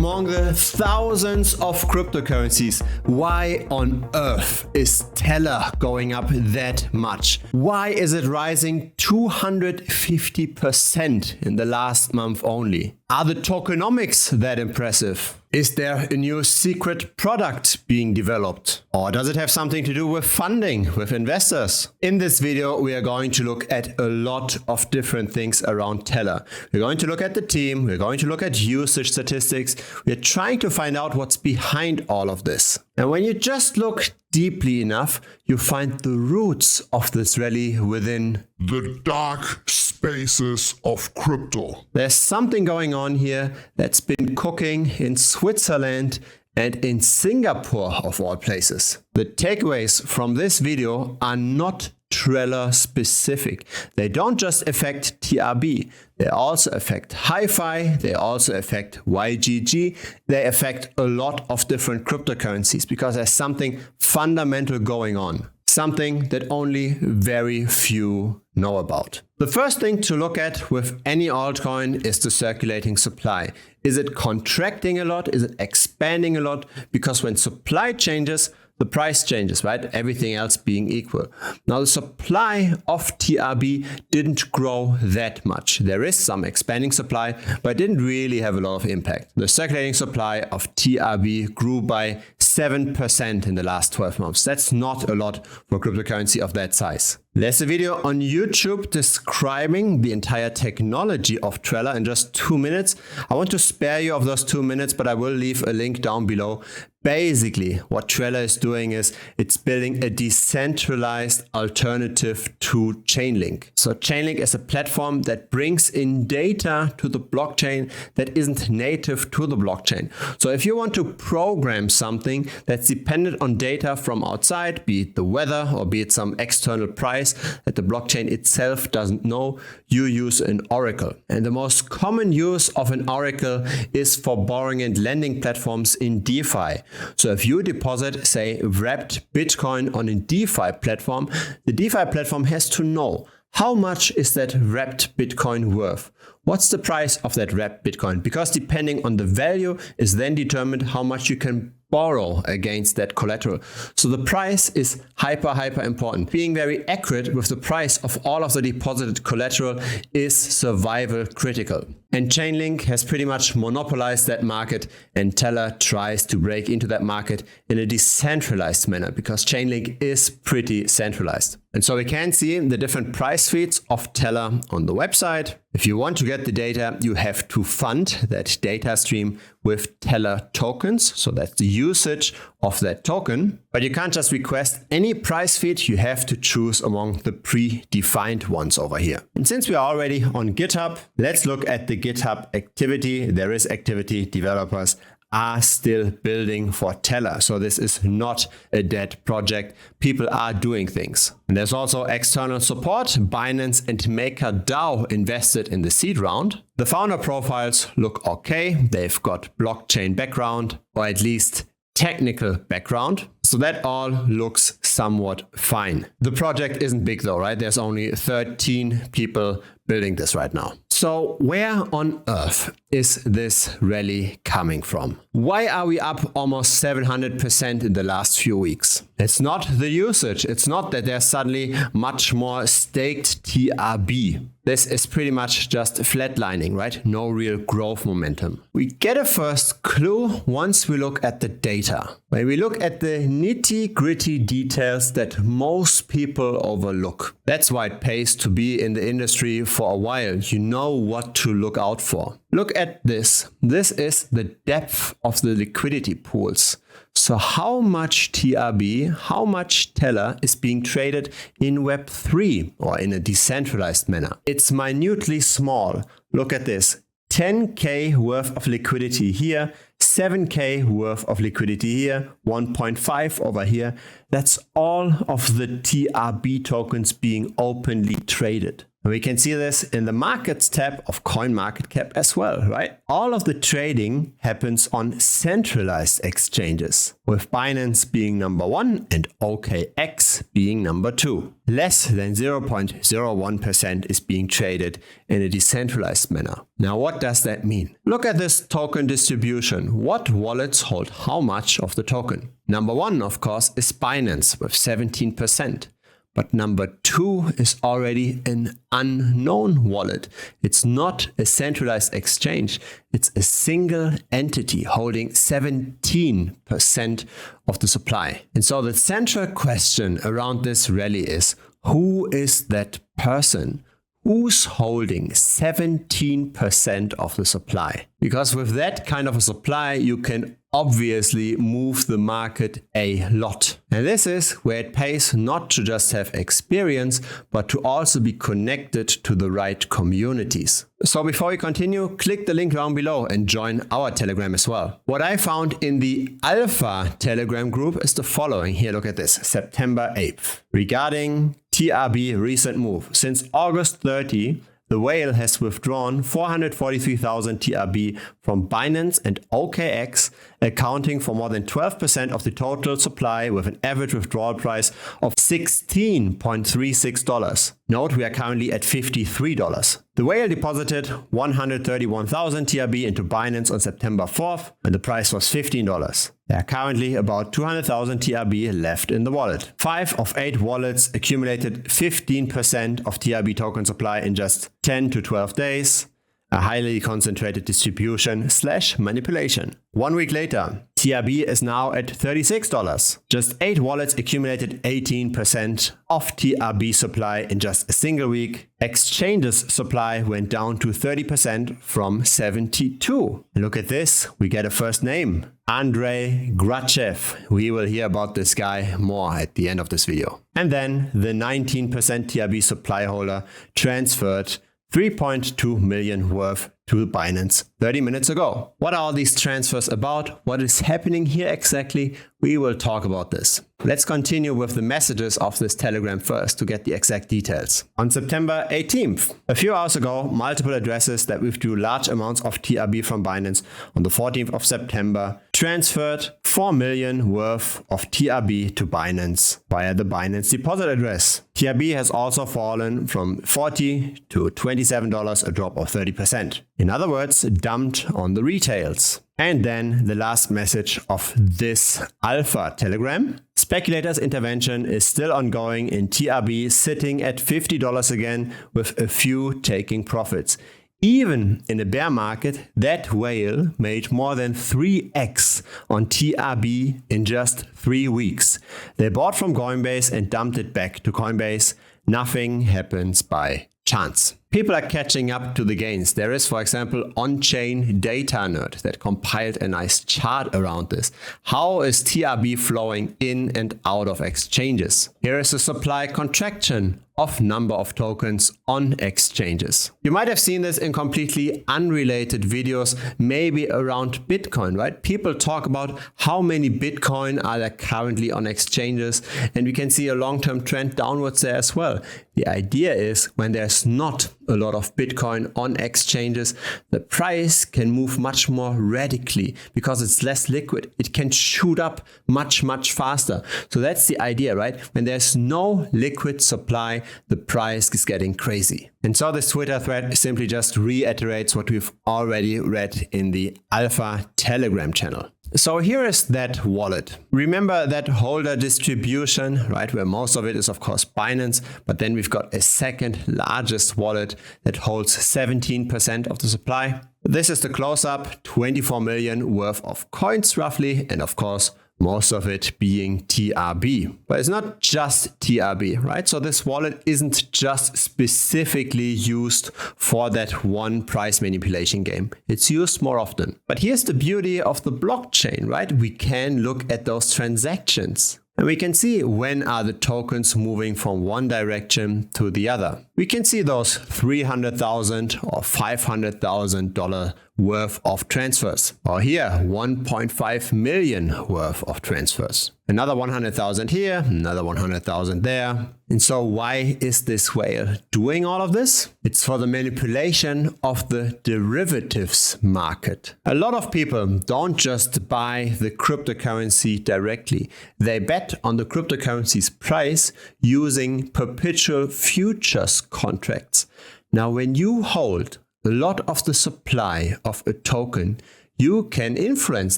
among the thousands of cryptocurrencies, why on earth is Tellor going up that much? Why is it rising 250% in the last month only? Are the tokenomics that impressive? Is there a new secret product being developed? Or does it have something to do with funding, with investors? In this video, we are going to look at a lot of different things around Tellor. We're going to look at the team, we're going to look at usage statistics, we're trying to find out what's behind all of this. And when you just look deeply enough, you find the roots of this rally within the dark spaces of crypto. There's something going on here that's been cooking in Switzerland and in Singapore of all places. The takeaways from this video are not Tellor specific. They don't just affect TRB, they also affect Hi-Fi, they also affect YGG, they affect a lot of different cryptocurrencies because there's something fundamental going on. Something that only very few know about. The first thing to look at with any altcoin is the circulating supply. Is it contracting a lot? Is it expanding a lot? Because when supply changes, the price changes, right? Everything else being equal. Now the supply of TRB didn't grow that much. There is some expanding supply, but it didn't really have a lot of impact. The circulating supply of TRB grew by 7% in the last 12 months. That's not a lot for cryptocurrency of that size. There's a video on YouTube describing the entire technology of Tellor in just 2 minutes. I want to spare you of those 2 minutes, but I will leave a link down below. Basically, what Tellor is doing is it's building a decentralized alternative to Chainlink. So Chainlink is a platform that brings in data to the blockchain that isn't native to the blockchain. So if you want to program something that's dependent on data from outside, be it the weather or be it some external price that the blockchain itself doesn't know, you use an oracle. And the most common use of an oracle is for borrowing and lending platforms in DeFi. So if you deposit, say, wrapped Bitcoin on a DeFi platform, the DeFi platform has to know how much is that wrapped Bitcoin worth? What's the price of that wrapped Bitcoin? Because depending on the value is then determined how much you can borrow against that collateral. So the price is hyper important. Being very accurate with the price of all of the deposited collateral is survival critical. And Chainlink has pretty much monopolized that market, and Tellor tries to break into that market in a decentralized manner because Chainlink is pretty centralized. And so we can see the different price feeds of Tellor on the website. If you want to get the data, you have to fund that data stream with Tellor tokens. So that's the usage of that token. But you can't just request any price feed. You have to choose among the predefined ones over here. And since we are already on GitHub, let's look at the GitHub activity. There is activity. Developers are still building for Tellor. So this is not a dead project. People are doing things. And there's also external support. Binance and MakerDAO invested in the seed round. The founder profiles look okay. They've got blockchain background, or at least technical background. So that all looks somewhat fine. The project isn't big though, right? There's only 13 people building this right now. So where on earth is this rally coming from? Why are we up almost 700% in the last few weeks? It's not the usage. It's not that there's suddenly much more staked TRB. This is pretty much just flatlining, right? No real growth momentum. We get a first clue once we look at the data. When we look at the nitty-gritty details that most people overlook. That's why it pays to be in the industry for a while. You know what to look out for. Look at this. This is the depth of the liquidity pools. So how much TRB, how much Tellor is being traded in Web3 or in a decentralized manner? It's minutely small. Look at this. 10K worth of liquidity here, 7K worth of liquidity here, 1.5 over here. That's all of the TRB tokens being openly traded. And we can see this in the markets tab of CoinMarketCap as well, right? All of the trading happens on centralized exchanges, with Binance being number 1 and OKX being number 2. Less than 0.01% is being traded in a decentralized manner. Now, what does that mean? Look at this token distribution. What wallets hold how much of the token? Number 1, of course, is Binance with 17%. But number 2 is already an unknown wallet. It's not a centralized exchange. It's a single entity holding 17% of the supply. And so the central question around this rally is, who is that person? Who's holding 17% of the supply? Because with that kind of a supply, you can obviously move the market a lot. And this is where it pays not to just have experience, but to also be connected to the right communities. So before we continue, click the link down below and join our Telegram as well. What I found in the Alpha Telegram group is the following. Here, look at this, September 8th. Regarding TRB recent move. Since August 30, the whale has withdrawn 443,000 TRB from Binance and OKX, accounting for more than 12% of the total supply with an average withdrawal price of $16.36. Note we are currently at $53. The whale deposited 131,000 TRB into Binance on September 4th and the price was $15. There are currently about 200,000 TRB left in the wallet. 5 of 8 wallets accumulated 15% of TRB token supply in just 10 to 12 days. A highly concentrated distribution / manipulation. 1 week later, TRB is now at $36. Just 8 wallets accumulated 18% of TRB supply in just a single week. Exchanges supply went down to 30% from 72. And look at this, we get a first name. Andrei Grachev. We will hear about this guy more at the end of this video. And then the 19% TRB supply holder transferred 3.2 million worth to Binance 30 minutes ago. What are all these transfers about? What is happening here exactly? We will talk about this. Let's continue with the messages of this Telegram first to get the exact details. On September 18th, a few hours ago, multiple addresses that withdrew large amounts of TRB from Binance on the 14th of September transferred 4 million worth of TRB to Binance via the Binance deposit address. TRB has also fallen from $40 to $27, a drop of 30%. In other words, dumped on the retails. And then the last message of this Alpha Telegram. Speculators' intervention is still ongoing in TRB, sitting at $50 again, with a few taking profits. Even in a bear market, that whale made more than 3x on TRB in just 3 weeks. They bought from Coinbase and dumped it back to Coinbase. Nothing happens by chance. People are catching up to the gains. There is, for example, on-chain data nerd that compiled a nice chart around this. How is TRB flowing in and out of exchanges? Here is a supply contraction of number of tokens on exchanges. You might have seen this in completely unrelated videos, maybe around Bitcoin, right? People talk about how many Bitcoin are there currently on exchanges, and we can see a long-term trend downwards there as well. The idea is when there's not a lot of Bitcoin on exchanges, the price can move much more radically because it's less liquid. It can shoot up much faster. So that's the idea, right? When there's no liquid supply, the price is getting crazy. And so this Twitter thread simply just reiterates what we've already read in the Alpha Telegram channel. So here is that wallet. Remember that holder distribution, right? Where most of it is, of course, Binance, but then we've got a second largest wallet that holds 17% of the supply. This is the close-up, 24 million worth of coins roughly, and of course, most of it being TRB. But it's not just TRB, right? So this wallet isn't just specifically used for that one price manipulation game. It's used more often. But here's the beauty of the blockchain, right? We can look at those transactions. And we can see when are the tokens moving from one direction to the other. We can see those $300,000 or $500,000 worth of transfers. Or here, 1.5 million worth of transfers. Another 100,000 here, another 100,000 there. And so why is this whale doing all of this? It's for the manipulation of the derivatives market. A lot of people don't just buy the cryptocurrency directly. They bet on the cryptocurrency's price using perpetual futures contracts. Now, when you hold a lot of the supply of a token, you can influence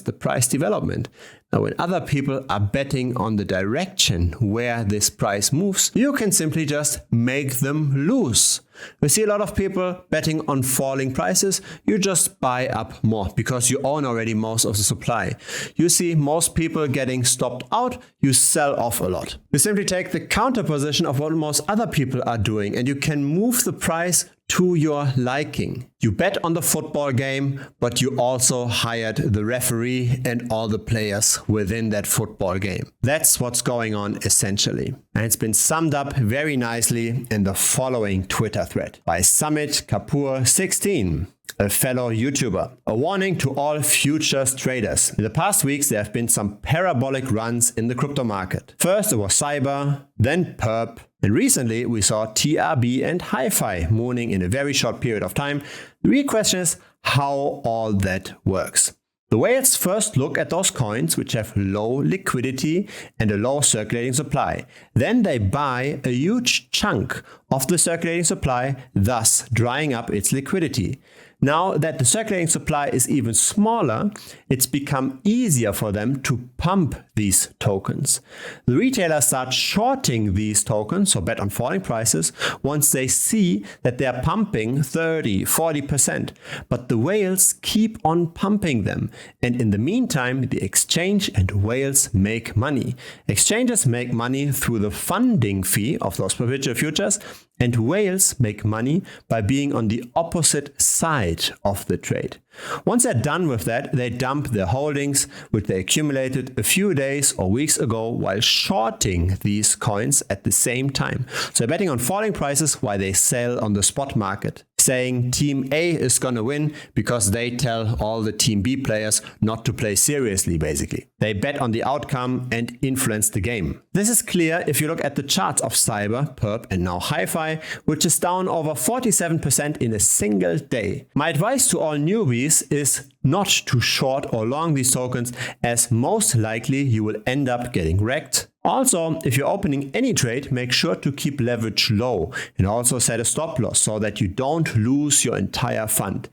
the price development. Now, when other people are betting on the direction where this price moves, you can simply just make them lose. We see a lot of people betting on falling prices. You just buy up more because you own already most of the supply. You see most people getting stopped out. You sell off a lot. You simply take the counter position of what most other people are doing, and you can move the price to your liking. You bet on the football game, but you also hired the referee and all the players within that football game. That's what's going on essentially. And it's been summed up very nicely in the following Twitter thread by Summit Kapoor 16. A fellow YouTuber. A warning to all futures traders. In the past weeks, there have been some parabolic runs in the crypto market. First, it was Cyber, then Perp, and recently we saw TRB and Hi-Fi mooning in a very short period of time. The real question is how all that works. The whales first look at those coins which have low liquidity and a low circulating supply. Then they buy a huge chunk of the circulating supply, thus drying up its liquidity. Now that the circulating supply is even smaller, it's become easier for them to pump these tokens. The retailers start shorting these tokens, so bet on falling prices, once they see that they're pumping 30, 40%. But the whales keep on pumping them. And in the meantime, the exchange and whales make money. Exchanges make money through the funding fee of those perpetual futures, and whales make money by being on the opposite side of the trade. Once they're done with that, they dump their holdings, which they accumulated a few days or weeks ago while shorting these coins at the same time. So they're betting on falling prices while they sell on the spot market, saying Team A is going to win because they tell all the Team B players not to play seriously, basically. They bet on the outcome and influence the game. This is clear if you look at the charts of Cyber, Perp, and now Hi-Fi, which is down over 47% in a single day. My advice to all newbies is not to short or long these tokens, as most likely you will end up getting wrecked. Also, if you're opening any trade, make sure to keep leverage low and also set a stop loss so that you don't lose your entire fund.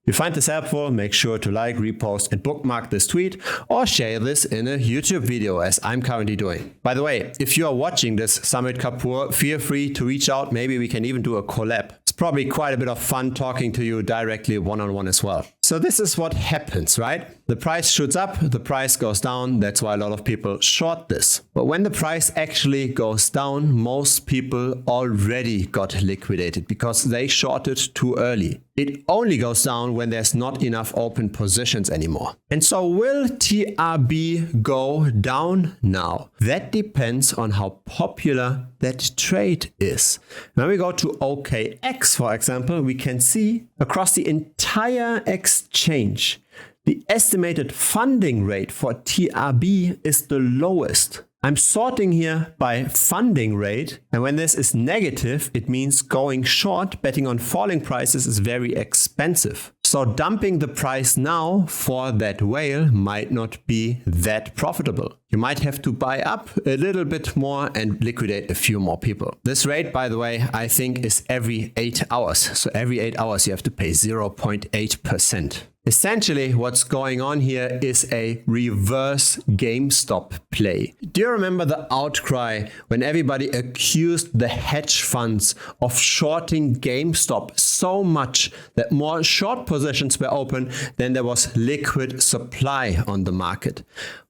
If you find this helpful, make sure to like, repost, and bookmark this tweet or share this in a YouTube video, as I'm currently doing. By the way, if you are watching this, Summit Kapoor, feel free to reach out. Maybe we can even do a collab. It's probably quite a bit of fun talking to you directly one-on-one as well. So this is what happens, right? The price shoots up, the price goes down. That's why a lot of people short this. But when the price actually goes down, most people already got liquidated because they shorted too early. It only goes down when there's not enough open positions anymore. And so will TRB go down now? That depends on how popular that trade is. When we go to OKX, for example, we can see across the entire exchange, the estimated funding rate for TRB is the lowest. I'm sorting here by funding rate, and when this is negative, it means going short, betting on falling prices is very expensive. So dumping the price now for that whale might not be that profitable. You might have to buy up a little bit more and liquidate a few more people. This rate, by the way, I think is every 8 hours. So every 8 hours you have to pay 0.8%. Essentially, what's going on here is a reverse GameStop play. Do you remember the outcry when everybody accused the hedge funds of shorting GameStop so much that more short positions were open than there was liquid supply on the market?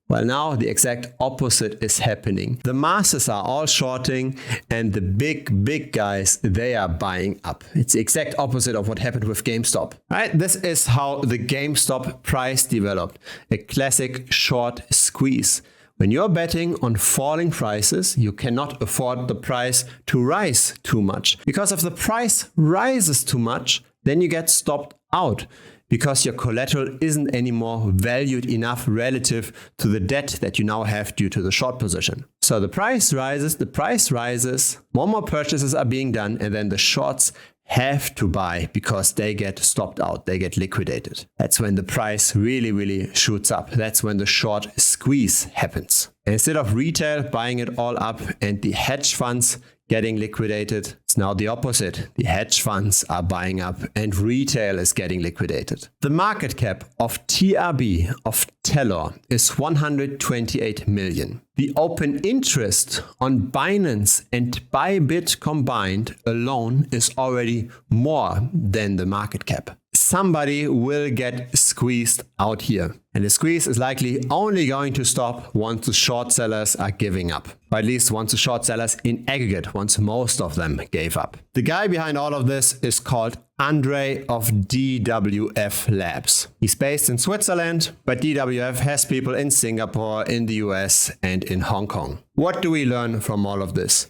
Well, now the exact opposite is happening. The masses are all shorting and the big guys, they are buying up. It's the exact opposite of what happened with GameStop. Right? This is how the GameStop price developed. A classic short squeeze. When you're betting on falling prices, you cannot afford the price to rise too much. Because if the price rises too much, then you get stopped out. because your collateral isn't anymore valued enough relative to the debt that you now have due to the short position. So the price rises, more purchases are being done, and then the shorts have to buy because they get stopped out, they get liquidated. That's when the price really shoots up. That's when the short squeeze happens. Instead of retail buying it all up and the hedge funds getting liquidated, it's now the opposite. The hedge funds are buying up and retail is getting liquidated. The market cap of TRB, of Tellor, is 128 million. The open interest on Binance and Bybit combined alone is already more than the market cap. Somebody will get squeezed out here. And the squeeze is likely only going to stop once the short sellers are giving up. Or at least once the short sellers in aggregate, once most of them gave up. The guy behind all of this is called Andrei of DWF Labs. He's based in Switzerland, but DWF has people in Singapore, in the US, and in Hong Kong. What do we learn from all of this?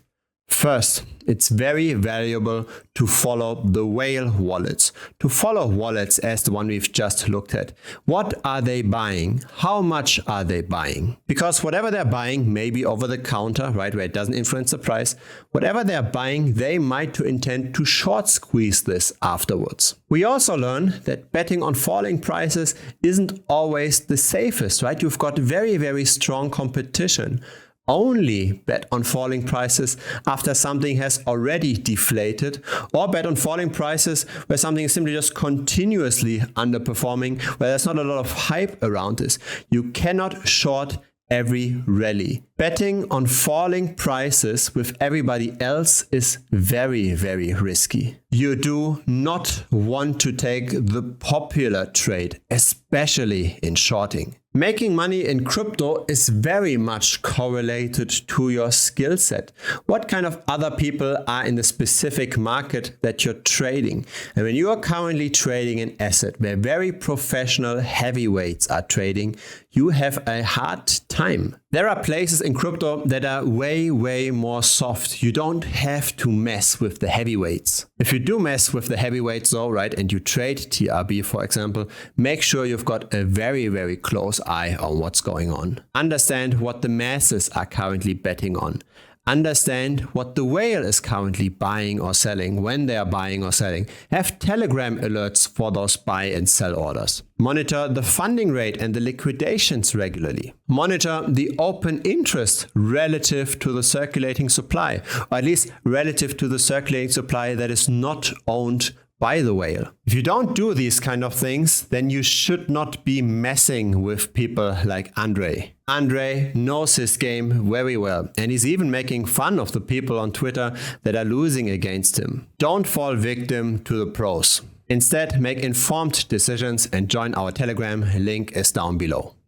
First, it's very valuable to follow the whale wallets, to follow wallets as the one we've just looked at. What are they buying? How much are they buying? Because whatever they're buying may be over the counter, right, where it doesn't influence the price. Whatever they're buying, they might intend to short squeeze this afterwards. We also learn that betting on falling prices isn't always the safest, right? You've got very strong competition. Only bet on falling prices after something has already deflated, or bet on falling prices where something is simply just continuously underperforming, where there's not a lot of hype around this. You cannot short every rally. Betting on falling prices with everybody else is very risky. You do not want to take the popular trade, especially in shorting. Making money in crypto is very much correlated to your skill set. What kind of other people are in the specific market that you're trading? And when you are currently trading an asset where very professional heavyweights are trading, you have a hard time. There are places in crypto that are way more soft. You don't have to mess with the heavyweights. If you do mess with the heavyweights though, right, and you trade TRB, for example, make sure you've got a very close eye on what's going on. Understand what the masses are currently betting on. Understand what the whale is currently buying or selling, when they are buying or selling. Have Telegram alerts for those buy and sell orders. Monitor the funding rate and the liquidations regularly. Monitor the open interest relative to the circulating supply, or at least relative to the circulating supply that is not owned by the whale. If you don't do these kind of things, then you should not be messing with people like Andrei. Andrei knows his game very well, and he's even making fun of the people on Twitter that are losing against him. Don't fall victim to the pros. Instead, make informed decisions and join our Telegram. Link is down below.